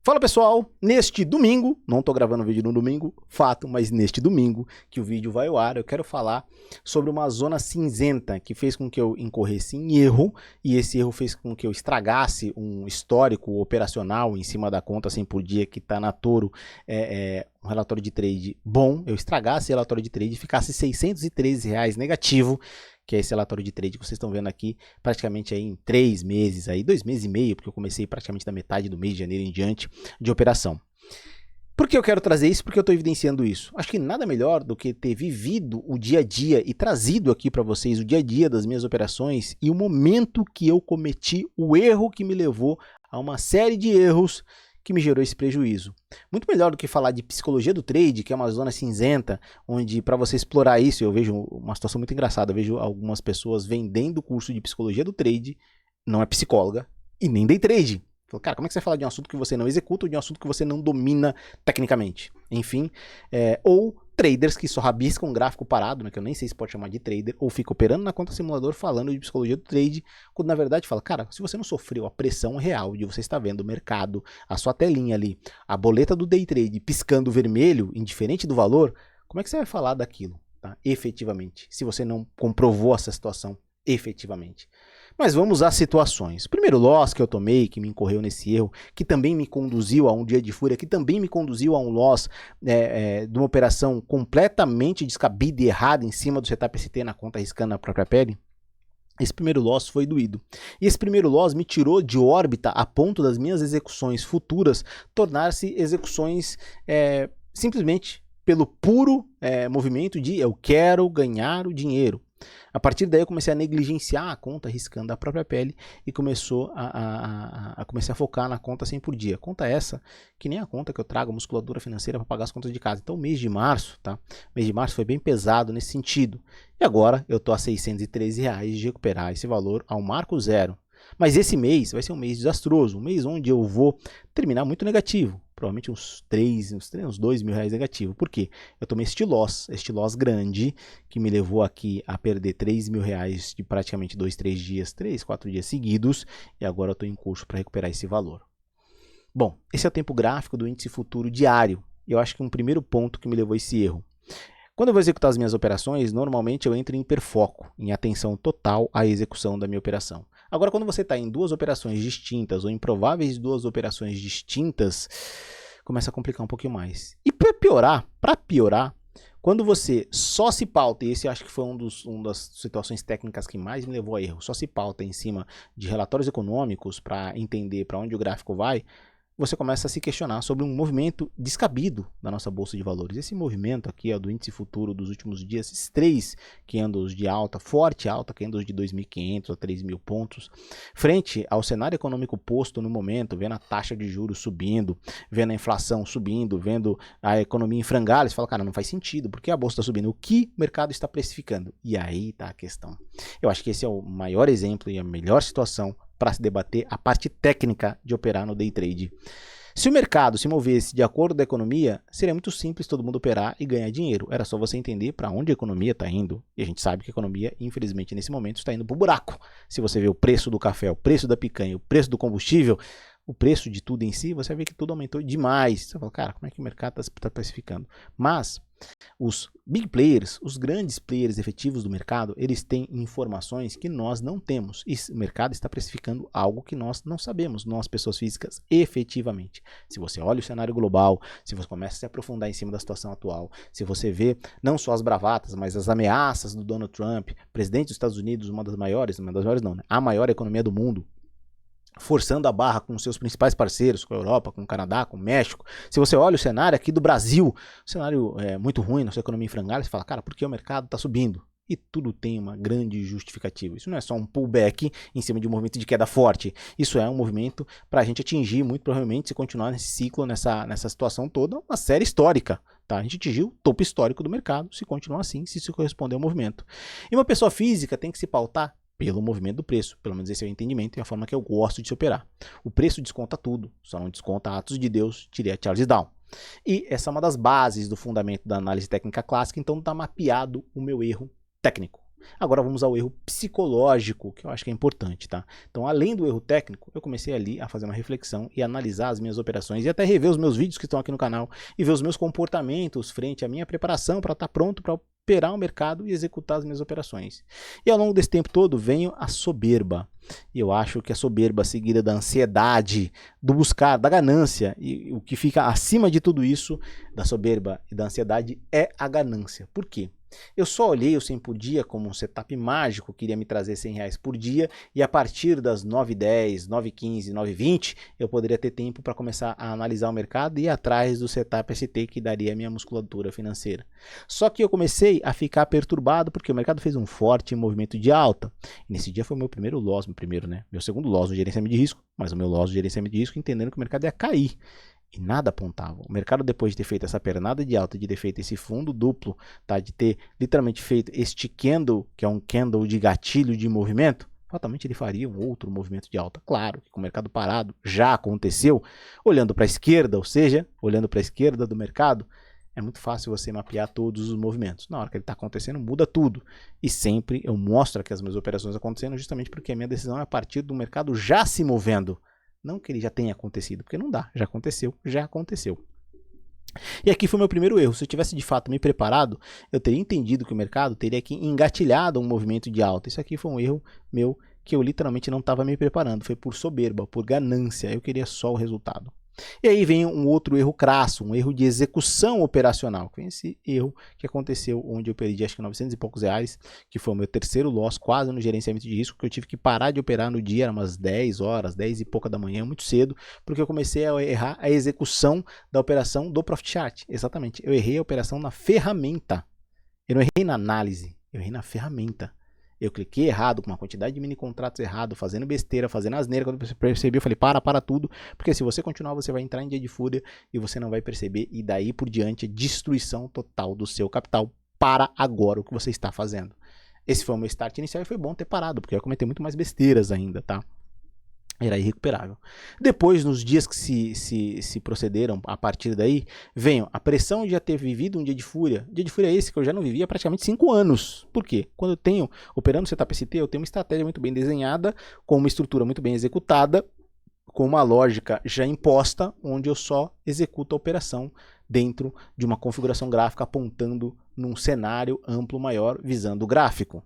Fala pessoal, neste domingo, não estou gravando vídeo no domingo, fato, mas neste domingo que o vídeo vai ao ar, eu quero falar sobre uma zona cinzenta que fez com que eu incorresse em erro, e esse erro fez com que eu estragasse um histórico operacional em cima da conta 100 por dia que está na Toro, um relatório de trade bom, eu estragasse esse relatório de trade e ficasse R$613 negativo, que é esse relatório de trade que vocês estão vendo aqui, praticamente aí em 3 meses, aí 2 meses e meio, porque eu comecei praticamente da metade do mês de janeiro em diante de operação. Por que eu quero trazer isso? Porque eu estou evidenciando isso. Acho que nada melhor do que ter vivido o dia a dia e trazido aqui para vocês o dia a dia das minhas operações e o momento que eu cometi o erro que me levou a uma série de erros que me gerou esse prejuízo. Muito melhor do que falar de psicologia do trade, que é uma zona cinzenta, onde para você explorar isso, eu vejo uma situação muito engraçada, eu vejo algumas pessoas vendendo o curso de psicologia do trade, não é psicóloga e nem day trade. Cara, como é que você fala de um assunto que você não executa ou de um assunto que você não domina tecnicamente? Enfim, ou traders que só rabiscam um gráfico parado, né, que eu nem sei se pode chamar de trader, ou fica operando na conta simulador falando de psicologia do trade, quando na verdade fala, cara, se você não sofreu a pressão real de você estar vendo o mercado, a sua telinha ali, a boleta do day trade piscando vermelho, indiferente do valor, como é que você vai falar daquilo, tá? Efetivamente, se você não comprovou essa situação efetivamente? Mas vamos às situações. O primeiro loss que eu tomei, que me incorreu nesse erro, que também me conduziu a um dia de fúria, que também me conduziu a um loss de uma operação completamente descabida e errada em cima do setup ST na conta arriscando na própria pele. Esse primeiro loss foi doído. E esse primeiro loss me tirou de órbita a ponto das minhas execuções futuras tornar-se execuções simplesmente pelo puro movimento de eu quero ganhar o dinheiro. A partir daí eu comecei a negligenciar a conta arriscando a própria pele e comecei a focar na conta 100 por dia. Conta essa que nem a conta que eu trago, musculatura financeira para pagar as contas de casa. Então o mês de março, tá? O mês de março foi bem pesado nesse sentido. E agora eu tô a R$613 de recuperar esse valor ao marco zero. Mas esse mês vai ser um mês desastroso, um mês onde eu vou terminar muito negativo. Provavelmente uns 2 mil reais negativo. Por quê? Eu tomei este loss grande, que me levou aqui a perder 3 mil reais de praticamente 3, 4 dias seguidos, e agora eu estou em curso para recuperar esse valor. Bom, esse é o tempo gráfico do índice futuro diário. Eu acho que um primeiro ponto que me levou a esse erro. Quando eu vou executar as minhas operações, normalmente eu entro em hiperfoco, em atenção total à execução da minha operação. Agora, quando você está em duas operações distintas, ou em prováveis duas operações distintas, começa a complicar um pouquinho mais. E para piorar, quando você só se pauta, e esse eu acho que foi uma das situações técnicas que mais me levou a erro, só se pauta em cima de relatórios econômicos para entender para onde o gráfico vai, você começa a se questionar sobre um movimento descabido da nossa bolsa de valores. Esse movimento aqui é do índice futuro dos últimos dias, esses 3 candles de alta, forte alta, candles de 2.500 a 3.000 pontos, frente ao cenário econômico posto no momento, vendo a taxa de juros subindo, vendo a inflação subindo, vendo a economia em frangalhos, você fala, cara, não faz sentido, porque a bolsa está subindo, o que o mercado está precificando? E aí está a questão. Eu acho que esse é o maior exemplo e a melhor situação para se debater a parte técnica de operar no day trade. Se o mercado se movesse de acordo com a economia, seria muito simples todo mundo operar e ganhar dinheiro. Era só você entender para onde a economia está indo. E a gente sabe que a economia, infelizmente, nesse momento está indo para o buraco. Se você vê o preço do café, o preço da picanha, o preço do combustível, o preço de tudo em si, você vai ver que tudo aumentou demais. Você fala, cara, como é que o mercado está precificando? Mas os big players, os grandes players efetivos do mercado, eles têm informações que nós não temos. E o mercado está precificando algo que nós não sabemos, nós pessoas físicas, efetivamente. Se você olha o cenário global, se você começa a se aprofundar em cima da situação atual, se você vê não só as bravatas, mas as ameaças do Donald Trump, presidente dos Estados Unidos, uma das maiores não, né? A maior economia do mundo, forçando a barra com seus principais parceiros, com a Europa, com o Canadá, com o México. Se você olha o cenário aqui do Brasil, o cenário é muito ruim, nossa economia em frangalhos, você fala, cara, por que o mercado está subindo? E tudo tem uma grande justificativa. Isso não é só um pullback em cima de um movimento de queda forte. Isso é um movimento para a gente atingir, muito provavelmente, se continuar nesse ciclo, nessa situação toda, uma série histórica. Tá? A gente atingiu o topo histórico do mercado, se continuar assim, se isso corresponder ao movimento. E uma pessoa física tem que se pautar pelo movimento do preço, pelo menos esse é o entendimento e a forma que eu gosto de se operar. O preço desconta tudo, só não desconta atos de Deus, diria Charles Down. E essa é uma das bases do fundamento da análise técnica clássica, então está mapeado o meu erro técnico. Agora vamos ao erro psicológico, que eu acho que é importante, tá? Então, além do erro técnico, eu comecei ali a fazer uma reflexão e analisar as minhas operações e até rever os meus vídeos que estão aqui no canal e ver os meus comportamentos frente à minha preparação para estar pronto para operar o mercado e executar as minhas operações. E ao longo desse tempo todo veio a soberba. E eu acho que a soberba seguida da ansiedade, do buscar, da ganância, e o que fica acima de tudo isso, da soberba e da ansiedade, é a ganância. Por quê? Eu só olhei o 100 por dia como um setup mágico que iria me trazer R$100 por dia e a partir das 9h10, 9h15, 9h20 eu poderia ter tempo para começar a analisar o mercado e ir atrás do setup ST que daria a minha musculatura financeira. Só que eu comecei a ficar perturbado porque o mercado fez um forte movimento de alta. E nesse dia foi o meu primeiro loss, meu segundo loss no gerenciamento de risco, mas o meu loss no gerenciamento de risco entendendo que o mercado ia cair. E nada apontava. O mercado, depois de ter feito essa pernada de alta, de ter feito esse fundo duplo, tá? De ter literalmente feito este candle, que é um candle de gatilho de movimento, fatalmente ele faria um outro movimento de alta. Claro que com o mercado parado já aconteceu, olhando para a esquerda, ou seja, olhando para a esquerda do mercado, é muito fácil você mapear todos os movimentos. Na hora que ele está acontecendo, muda tudo. E sempre eu mostro aqui as minhas operações acontecendo justamente porque a minha decisão é a partir do mercado já se movendo. Não que ele já tenha acontecido, porque não dá, já aconteceu, já aconteceu. E aqui foi meu primeiro erro. Se eu tivesse de fato me preparado, eu teria entendido que o mercado teria que engatilhado um movimento de alta. Isso aqui foi um erro meu que eu literalmente não estava me preparando. Foi por soberba, por ganância. Eu queria só o resultado. E aí vem um outro erro crasso, um erro de execução operacional. Foi esse erro que aconteceu onde eu perdi acho que 900 e poucos reais, que foi o meu terceiro loss, quase no gerenciamento de risco, que eu tive que parar de operar no dia, era umas 10 horas, 10 e pouca da manhã, muito cedo, porque eu comecei a errar a execução da operação do Profit Chart. Exatamente, eu errei a operação na ferramenta. Eu não errei na análise, eu errei na ferramenta. Eu cliquei errado, com uma quantidade de mini contratos errado, fazendo besteira, fazendo asneira. Quando eu percebi, eu falei, para tudo. Porque se você continuar, você vai entrar em dia de fúria e você não vai perceber. E daí por diante, destruição total do seu capital. Para agora o que você está fazendo. Esse foi o meu start inicial e foi bom ter parado, porque eu ia cometer muito mais besteiras ainda, tá? Era irrecuperável. Depois, nos dias que se procederam, a partir daí, veio a pressão de já ter vivido um dia de fúria. Dia de fúria é esse que eu já não vivia há praticamente 5 anos. Por quê? Quando eu tenho, operando setup ST, eu tenho uma estratégia muito bem desenhada, com uma estrutura muito bem executada, com uma lógica já imposta, onde eu só executo a operação dentro de uma configuração gráfica apontando num cenário amplo maior, visando o gráfico.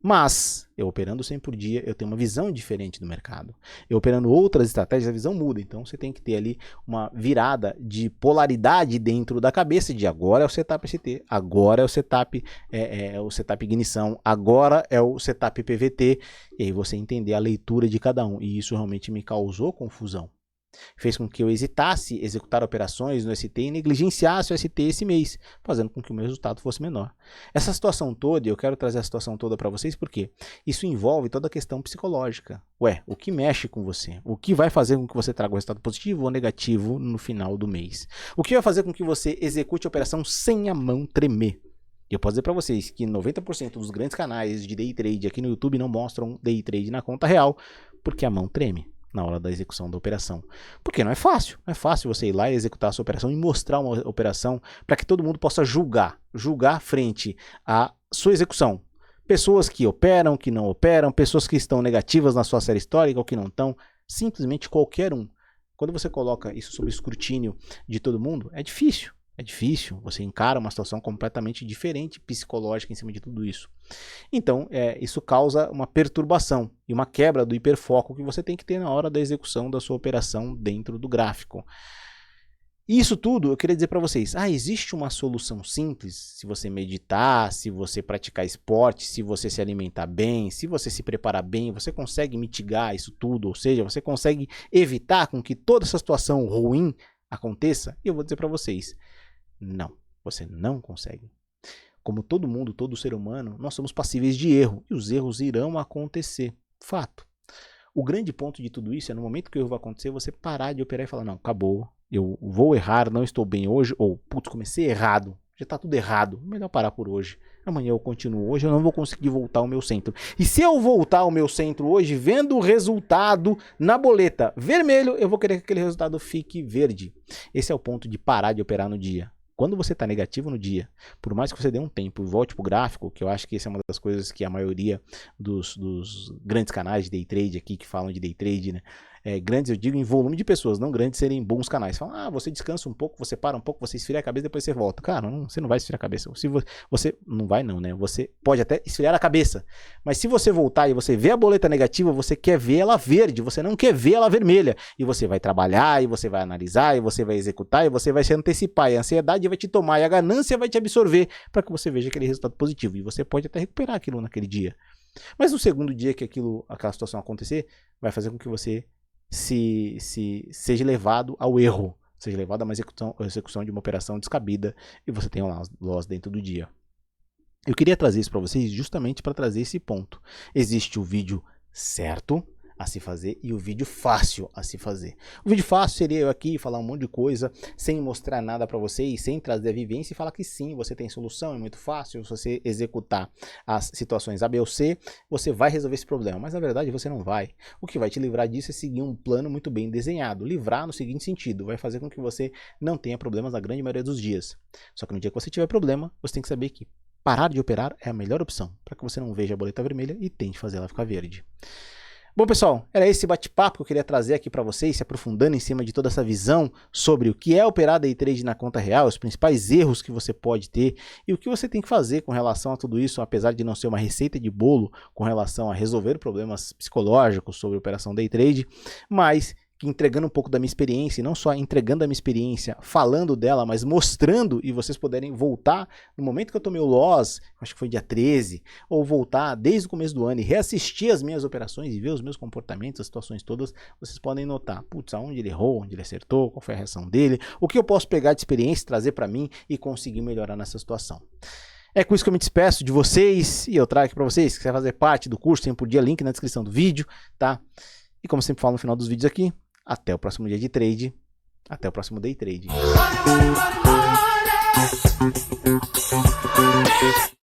Mas, eu operando 100 por dia, eu tenho uma visão diferente do mercado. Eu operando outras estratégias, a visão muda. Então, você tem que ter ali uma virada de polaridade dentro da cabeça de agora é o setup ST, agora é o setup ignição, agora é o setup PVT. E aí você entender a leitura de cada um. E isso realmente me causou confusão. Fez com que eu hesitasse em executar operações no ST e negligenciasse o ST esse mês, fazendo com que o meu resultado fosse menor. Essa situação toda, eu quero trazer a situação toda para vocês porque isso envolve toda a questão psicológica. Ué, o que mexe com você? O que vai fazer com que você traga um resultado positivo ou negativo no final do mês? O que vai fazer com que você execute a operação sem a mão tremer? E eu posso dizer para vocês que 90% dos grandes canais de day trade aqui no YouTube não mostram day trade na conta real porque a mão treme na hora da execução da operação. Porque não é fácil. Não é fácil você ir lá e executar a sua operação e mostrar uma operação para que todo mundo possa julgar frente à sua execução. Pessoas que operam, que não operam, pessoas que estão negativas na sua série histórica ou que não estão, simplesmente qualquer um. Quando você coloca isso sob escrutínio de todo mundo, é difícil. É difícil, você encara uma situação completamente diferente, psicológica em cima de tudo isso. Então, isso causa uma perturbação e uma quebra do hiperfoco que você tem que ter na hora da execução da sua operação dentro do gráfico. Isso tudo eu queria dizer para vocês, existe uma solução simples, se você meditar, se você praticar esporte, se você se alimentar bem, se você se preparar bem, você consegue mitigar isso tudo, ou seja, você consegue evitar com que toda essa situação ruim aconteça? E eu vou dizer para vocês, não, você não consegue. Como todo mundo, todo ser humano, nós somos passíveis de erro e os erros irão acontecer, fato. O grande ponto de tudo isso é no momento que o erro vai acontecer, você parar de operar e falar, não, acabou, eu vou errar, não estou bem hoje, ou putz, comecei errado, já está tudo errado, melhor parar por hoje. Amanhã eu continuo, hoje eu não vou conseguir voltar ao meu centro. E se eu voltar ao meu centro hoje, vendo o resultado na boleta vermelho, eu vou querer que aquele resultado fique verde. Esse é o ponto de parar de operar no dia. Quando você está negativo no dia, por mais que você dê um tempo e volte para o gráfico, que eu acho que essa é uma das coisas que a maioria dos grandes canais de day trade aqui, que falam de day trade, né? Grandes, eu digo em volume de pessoas, não grandes serem bons canais. Falam, você descansa um pouco, você para um pouco, você esfria a cabeça, depois você volta. Cara, você não vai esfriar a cabeça. Se você não vai não, né? Você pode até esfriar a cabeça, mas se você voltar e você vê a boleta negativa, você quer ver ela verde, você não quer ver ela vermelha. E você vai trabalhar, e você vai analisar, e você vai executar, e você vai se antecipar, e a ansiedade vai te tomar, e a ganância vai te absorver para que você veja aquele resultado positivo. E você pode até recuperar aquilo naquele dia. Mas no segundo dia que aquela situação acontecer, vai fazer com que você seja levado ao erro, seja levado a uma execução de uma operação descabida e você tenha um loss dentro do dia. Eu queria trazer isso para vocês justamente para trazer esse ponto. Existe o vídeo certo a se fazer e o vídeo fácil a se fazer. O vídeo fácil seria eu aqui falar um monte de coisa sem mostrar nada para vocês, sem trazer a vivência e falar que sim, você tem solução, é muito fácil, se você executar as situações A, B ou C, você vai resolver esse problema, mas na verdade você não vai. O que vai te livrar disso é seguir um plano muito bem desenhado. Livrar no seguinte sentido, vai fazer com que você não tenha problemas na grande maioria dos dias. Só que no dia que você tiver problema, você tem que saber que parar de operar é a melhor opção, para que você não veja a boleta vermelha e tente fazer ela ficar verde. Bom, pessoal, era esse bate-papo que eu queria trazer aqui para vocês, se aprofundando em cima de toda essa visão sobre o que é operar day trade na conta real, os principais erros que você pode ter e o que você tem que fazer com relação a tudo isso, apesar de não ser uma receita de bolo com relação a resolver problemas psicológicos sobre operação day trade, mas que entregando um pouco da minha experiência, e não só entregando a minha experiência, falando dela, mas mostrando, e vocês puderem voltar no momento que eu tomei o loss, acho que foi dia 13, ou voltar desde o começo do ano e reassistir as minhas operações e ver os meus comportamentos, as situações todas, vocês podem notar, putz, aonde ele errou, onde ele acertou, qual foi a reação dele, o que eu posso pegar de experiência, trazer para mim e conseguir melhorar nessa situação. É com isso que eu me despeço de vocês, e eu trago aqui para vocês, se quiser fazer parte do curso, tem por dia link na descrição do vídeo, tá? E como sempre falo no final dos vídeos aqui, até o próximo dia de trade, até o próximo day trade.